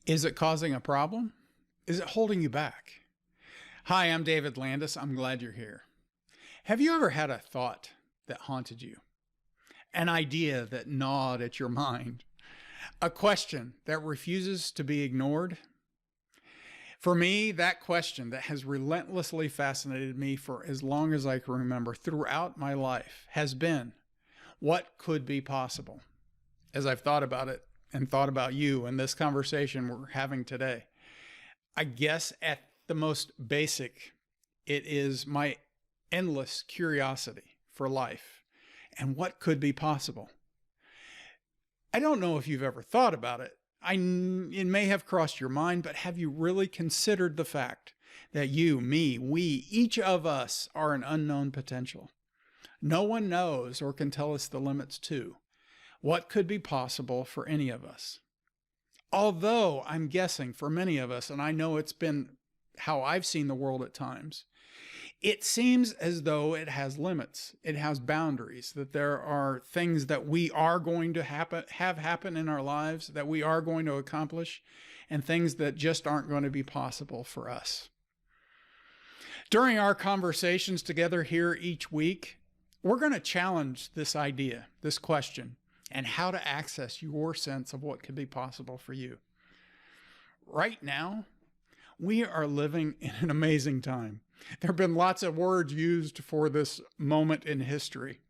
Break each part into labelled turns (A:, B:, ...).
A: Is it causing a problem? Is it holding you back? Hi, I'm David Landis. I'm glad you're here. Have you ever had a thought that haunted you? An idea that gnawed at your mind? A question that refuses to be ignored? For me, that question that has relentlessly fascinated me for as long as I can remember throughout my life has been, what could be possible? As I've thought about it and thought about you and this conversation we're having today, I guess at the most basic, it is my endless curiosity for life and what could be possible. I don't know if you've ever thought about it. It may have crossed your mind, but have you really considered the fact that you, me, we, each of us are an unknown potential? No one knows or can tell us the limits to what could be possible for any of us. Although I'm guessing for many of us, and I know it's been how I've seen the world at times, it seems as though it has limits. It has boundaries, that there are things that we are going to have happen in our lives, that we are going to accomplish, and things that just aren't going to be possible for us. During our conversations together here each week, we're going to challenge this idea, this question, and how to access your sense of what could be possible for you. Right now, we are living in an amazing time. There have been lots of words used for this moment in history.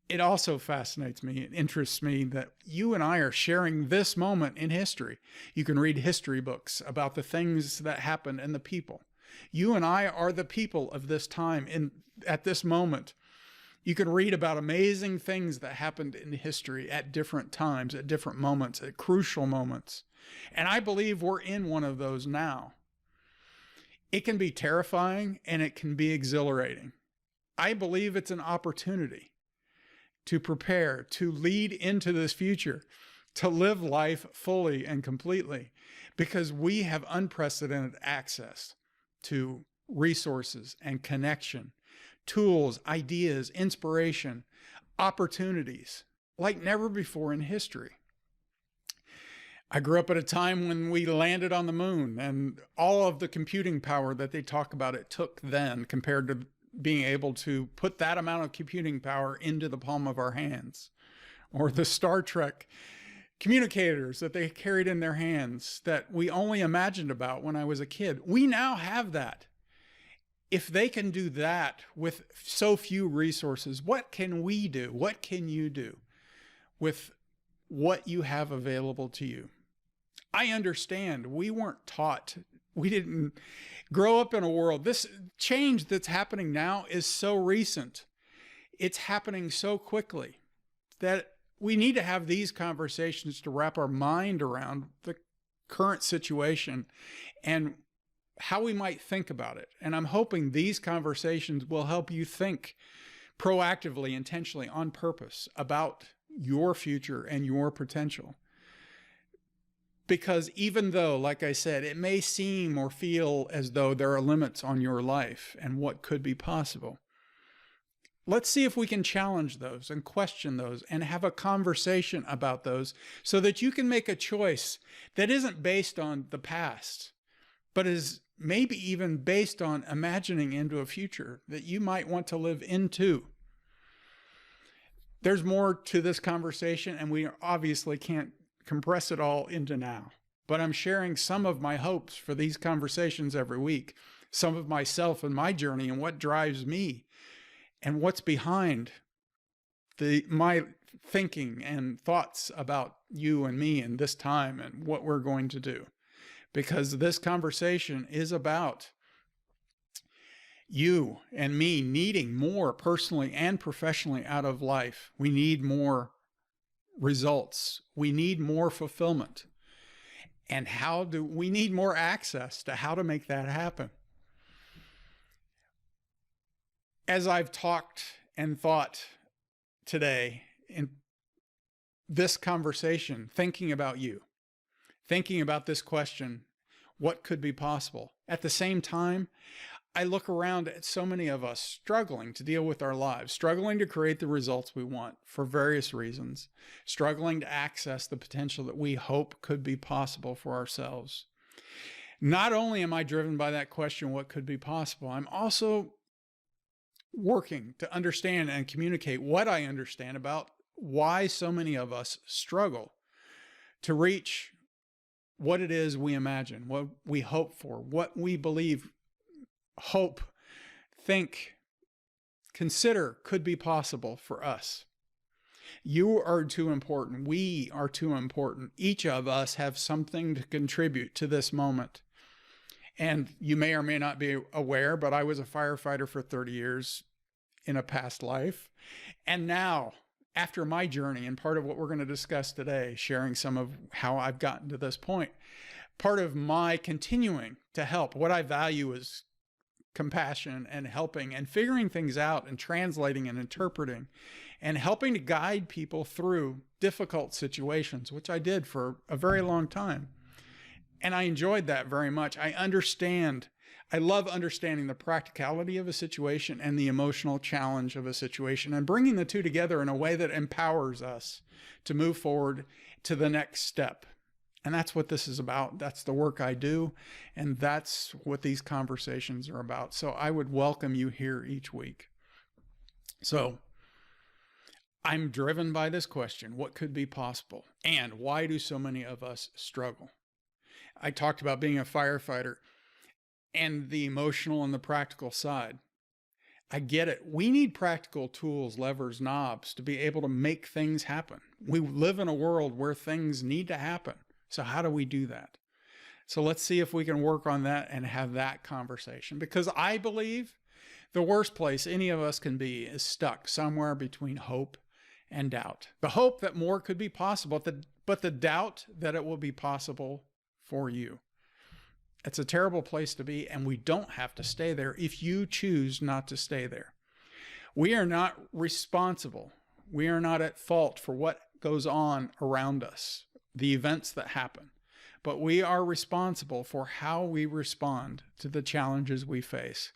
A: It also fascinates me, it interests me that you and I are sharing this moment in history. You can read history books about the things that happened and the people. You and I are the people of this time at this moment. You can read about amazing things that happened in history at different times, at different moments, at crucial moments. And I believe we're in one of those now. It can be terrifying and it can be exhilarating. I believe it's an opportunity to prepare, to lead into this future, to live life fully and completely, because we have unprecedented access to resources and connection, tools, ideas, inspiration, opportunities like never before in history. I grew up at a time when we landed on the moon, and all of the computing power that they talk about it took then compared to being able to put that amount of computing power into the palm of our hands, or the Star Trek communicators that they carried in their hands that we only imagined about when I was a kid. We now have that. If they can do that with so few resources, what can we do? What can you do with what you have available to you? I understand we weren't taught, we didn't grow up in a world. This change that's happening now is so recent. It's happening so quickly that we need to have these conversations to wrap our mind around the current situation and how we might think about it. And I'm hoping these conversations will help you think proactively, intentionally, on purpose about your future and your potential. Because even though, like I said, it may seem or feel as though there are limits on your life and what could be possible, let's see if we can challenge those and question those and have a conversation about those so that you can make a choice that isn't based on the past, but is maybe even based on imagining into a future that you might want to live into. There's more to this conversation, and we obviously can't compress it all into now. But I'm sharing some of my hopes for these conversations every week, some of myself and my journey and what drives me and what's behind my thinking and thoughts about you and me and this time and what we're going to do. Because this conversation is about you and me needing more personally and professionally out of life. We need more results. We need more fulfillment. And we need more access to how to make that happen. As I've talked and thought today in this conversation, thinking about you, thinking about this question, what could be possible? At the same time, I look around at so many of us struggling to deal with our lives, struggling to create the results we want for various reasons, struggling to access the potential that we hope could be possible for ourselves. Not only am I driven by that question, what could be possible, I'm also working to understand and communicate what I understand about why so many of us struggle to reach what it is we imagine, what we hope for, what we believe, hope, think, consider could be possible for us. You are too important. We are too important. Each of us have something to contribute to this moment. And you may or may not be aware, but I was a firefighter for 30 years in a past life. And now, after my journey, and part of what we're going to discuss today, sharing some of how I've gotten to this point, part of my continuing to help, what I value is compassion and helping and figuring things out and translating and interpreting and helping to guide people through difficult situations, which I did for a very long time. And I enjoyed that very much. I love understanding the practicality of a situation and the emotional challenge of a situation and bringing the two together in a way that empowers us to move forward to the next step. And that's what this is about. That's the work I do. And that's what these conversations are about. So I would welcome you here each week. So I'm driven by this question, what could be possible? And why do so many of us struggle? I talked about being a firefighter and the emotional and the practical side. I get it. We need practical tools, levers, knobs to be able to make things happen. We live in a world where things need to happen. So how do we do that? So let's see if we can work on that and have that conversation, because I believe the worst place any of us can be is stuck somewhere between hope and doubt. The hope that more could be possible, but the doubt that it will be possible for you. It's a terrible place to be, and we don't have to stay there if you choose not to stay there. We are not responsible. We are not at fault for what goes on around us, the events that happen, but we are responsible for how we respond to the challenges we face.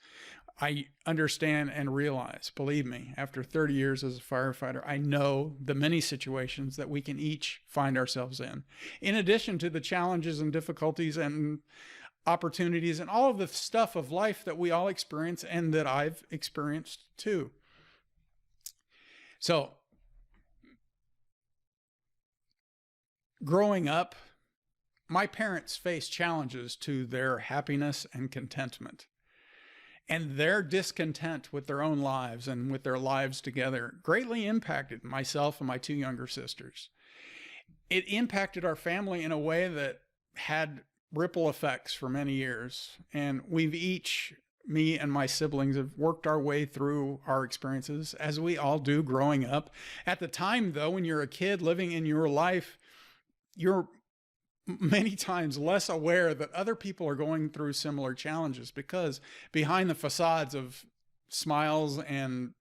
A: I understand and realize, believe me, after 30 years as a firefighter, I know the many situations that we can each find ourselves in addition to the challenges and difficulties and opportunities and all of the stuff of life that we all experience and that I've experienced too. So, growing up, my parents faced challenges to their happiness and contentment. And their discontent with their own lives and with their lives together greatly impacted myself and my two younger sisters. It impacted our family in a way that had ripple effects for many years. And we've each, me and my siblings, have worked our way through our experiences, as we all do growing up. At the time, though, when you're a kid living in your life, you're many times less aware that other people are going through similar challenges, because behind the facades of smiles and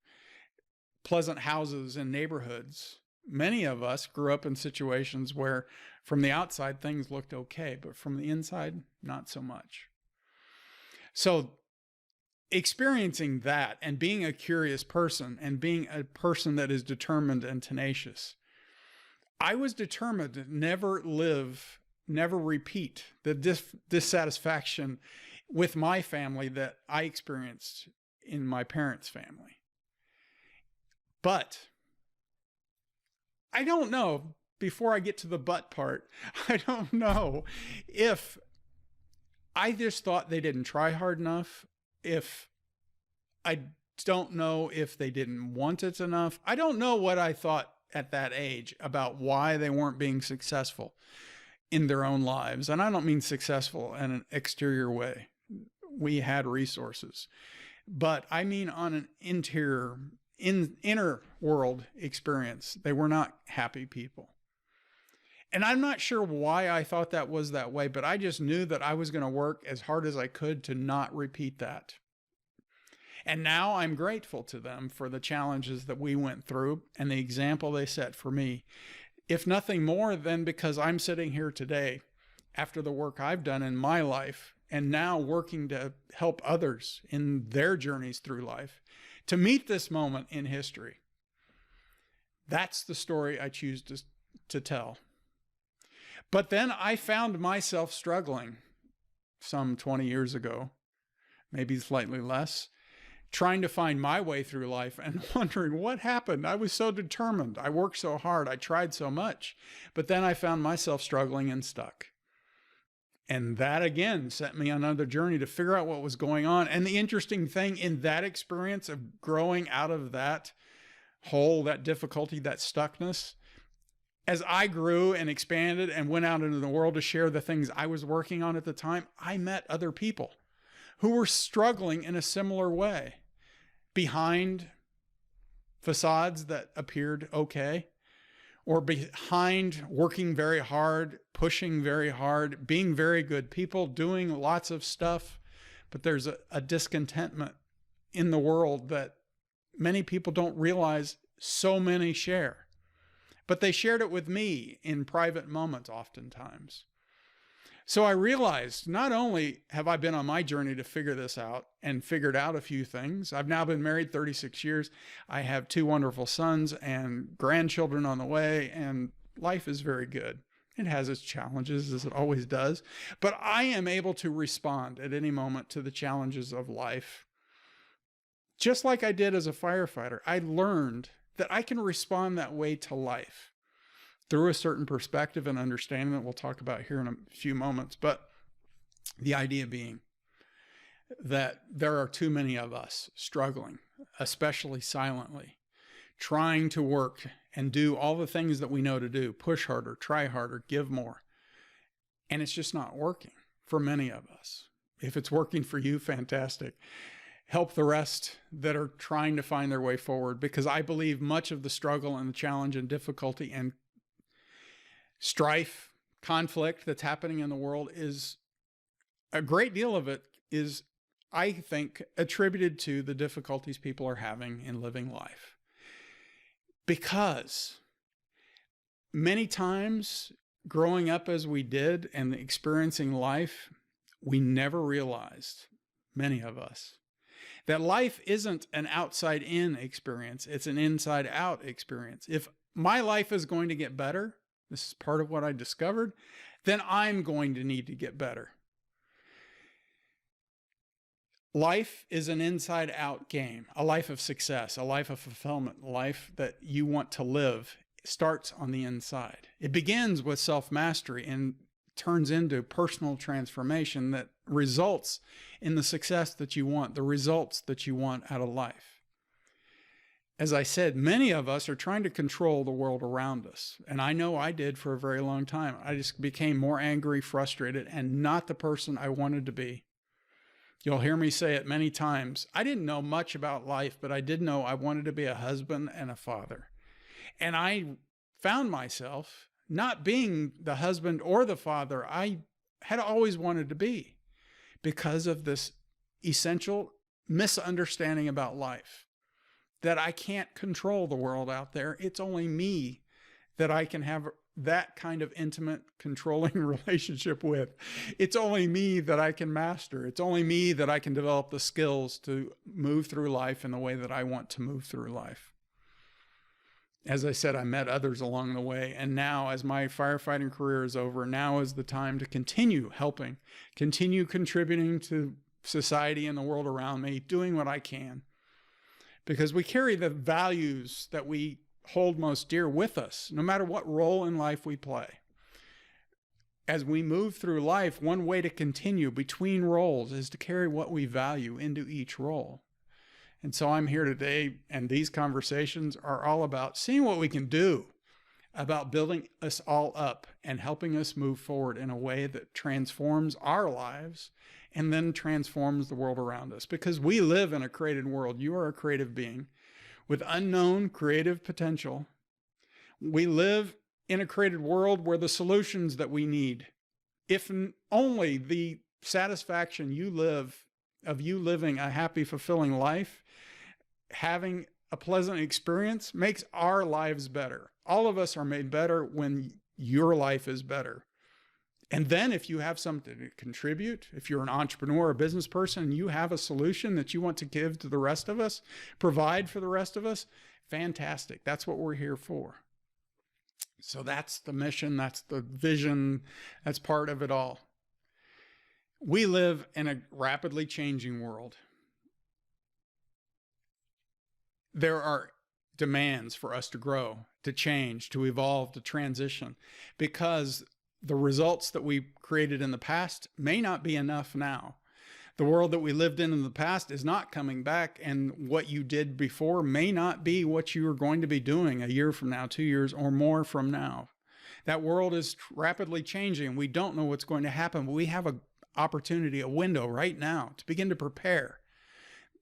A: pleasant houses and neighborhoods, many of us grew up in situations where from the outside things looked okay, but from the inside, not so much. So experiencing that and being a curious person and being a person that is determined and tenacious, I was determined to never repeat the dissatisfaction with my family that I experienced in my parents' family. But I don't know, before I get to the but part, I don't know if I just thought they didn't try hard enough, if I don't know if they didn't want it enough. I don't know what I thought at that age about why they weren't being successful in their own lives. And I don't mean successful in an exterior way. We had resources, but I mean on an inner world experience. They were not happy people. And I'm not sure why I thought that was that way, but I just knew that I was going to work as hard as I could to not repeat that. And now I'm grateful to them for the challenges that we went through and the example they set for me. If nothing more than because I'm sitting here today after the work I've done in my life and now working to help others in their journeys through life to meet this moment in history. That's the story I choose to tell. But then I found myself struggling some 20 years ago, maybe slightly less, trying to find my way through life and wondering what happened. I was so determined. I worked so hard. I tried so much. But then I found myself struggling and stuck. And that again set me on another journey to figure out what was going on. And the interesting thing in that experience of growing out of that hole, that difficulty, that stuckness, as I grew and expanded and went out into the world to share the things I was working on at the time, I met other people who were struggling in a similar way, behind facades that appeared okay, or behind working very hard, pushing very hard, being very good people, doing lots of stuff. But there's a discontentment in the world that many people don't realize so many share. But they shared it with me in private moments oftentimes. So I realized not only have I been on my journey to figure this out and figured out a few things, I've now been married 36 years. I have 2 wonderful sons and grandchildren on the way, and life is very good. It has its challenges, as it always does, but I am able to respond at any moment to the challenges of life. Just like I did as a firefighter, I learned that I can respond that way to life through a certain perspective and understanding that we'll talk about here in a few moments. But the idea being that there are too many of us struggling, especially silently, trying to work and do all the things that we know to do, push harder, try harder, give more. And it's just not working for many of us. If it's working for you, fantastic. Help the rest that are trying to find their way forward, because I believe much of the struggle and the challenge and difficulty and strife, conflict that's happening in the world is a great deal of it is, I think, attributed to the difficulties people are having in living life. Because many times growing up as we did and experiencing life, we never realized, many of us, that life isn't an outside-in experience. It's an inside-out experience. If my life is going to get better, this is part of what I discovered, then I'm going to need to get better. Life is an inside-out game, a life of success, a life of fulfillment, a life that you want to live starts on the inside. It begins with self-mastery and turns into personal transformation that results in the success that you want, the results that you want out of life. As I said, many of us are trying to control the world around us. And I know I did for a very long time. I just became more angry, frustrated, and not the person I wanted to be. You'll hear me say it many times. I didn't know much about life, but I did know I wanted to be a husband and a father. And I found myself not being the husband or the father I had always wanted to be because of this essential misunderstanding about life, that I can't control the world out there. It's only me that I can have that kind of intimate, controlling relationship with. It's only me that I can master. It's only me that I can develop the skills to move through life in the way that I want to move through life. As I said, I met others along the way. And now, as my firefighting career is over, now is the time to continue helping, continue contributing to society and the world around me, doing what I can. Because we carry the values that we hold most dear with us, no matter what role in life we play. As we move through life, one way to continue between roles is to carry what we value into each role. And so I'm here today, and these conversations are all about seeing what we can do about building us all up and helping us move forward in a way that transforms our lives and then transforms the world around us. Because we live in a created world. You are a creative being with unknown creative potential. We live in a created world where the solutions that we need, if only the satisfaction you live of you living a happy, fulfilling life, having a pleasant experience, makes our lives better. All of us are made better when your life is better. And then if you have something to contribute, if you're an entrepreneur, a business person, and you have a solution that you want to give to the rest of us, provide for the rest of us, fantastic. That's what we're here for. So that's the mission. That's the vision. That's part of it all. We live in a rapidly changing world. There are demands for us to grow, to change, to evolve, to transition, because the results that we created in the past may not be enough now. The world that we lived in the past is not coming back, and what you did before may not be what you are going to be doing a year from now, 2 years or more from now. That world is rapidly changing. We don't know what's going to happen, but we have an opportunity, a window right now to begin to prepare.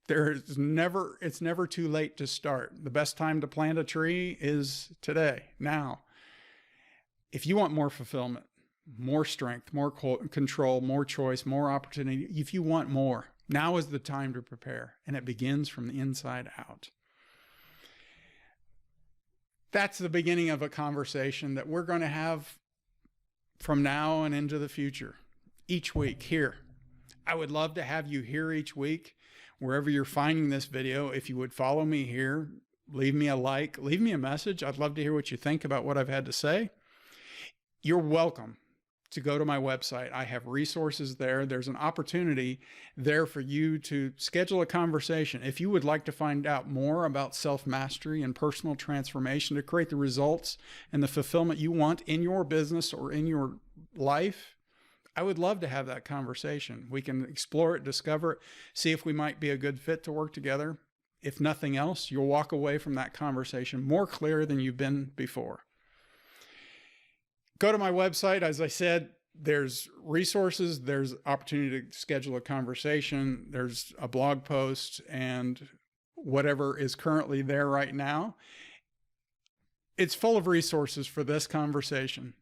A: It's never too late to start. The best time to plant a tree is today, now. If you want more fulfillment, more strength, more control, more choice, more opportunity, if you want more, now is the time to prepare, and it begins from the inside out. That's the beginning of a conversation that we're going to have from now and into the future, each week here. I would love to have you here each week, wherever you're finding this video. If you would follow me here, leave me a like, leave me a message. I'd love to hear what you think about what I've had to say. You're welcome to go to my website. I have resources there. There's an opportunity there for you to schedule a conversation. If you would like to find out more about self-mastery and personal transformation to create the results and the fulfillment you want in your business or in your life, I would love to have that conversation. We can explore it, discover it, see if we might be a good fit to work together. If nothing else, you'll walk away from that conversation more clear than you've been before. Go to my website. As I said, there's resources, there's opportunity to schedule a conversation, there's a blog post, and whatever is currently there right now. It's full of resources for this conversation.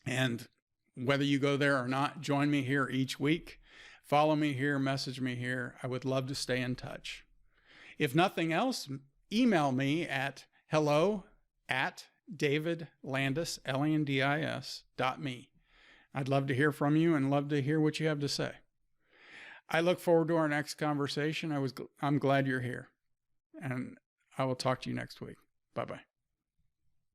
A: And whether you go there or not, join me here each week. Follow me here, message me here. I would love to stay in touch. If nothing else, email me at hello@davidlandis.me. I'd love to hear from you and love to hear what you have to say. I look forward to our next conversation. I'm glad you're here, and I will talk to you next week. Bye-bye.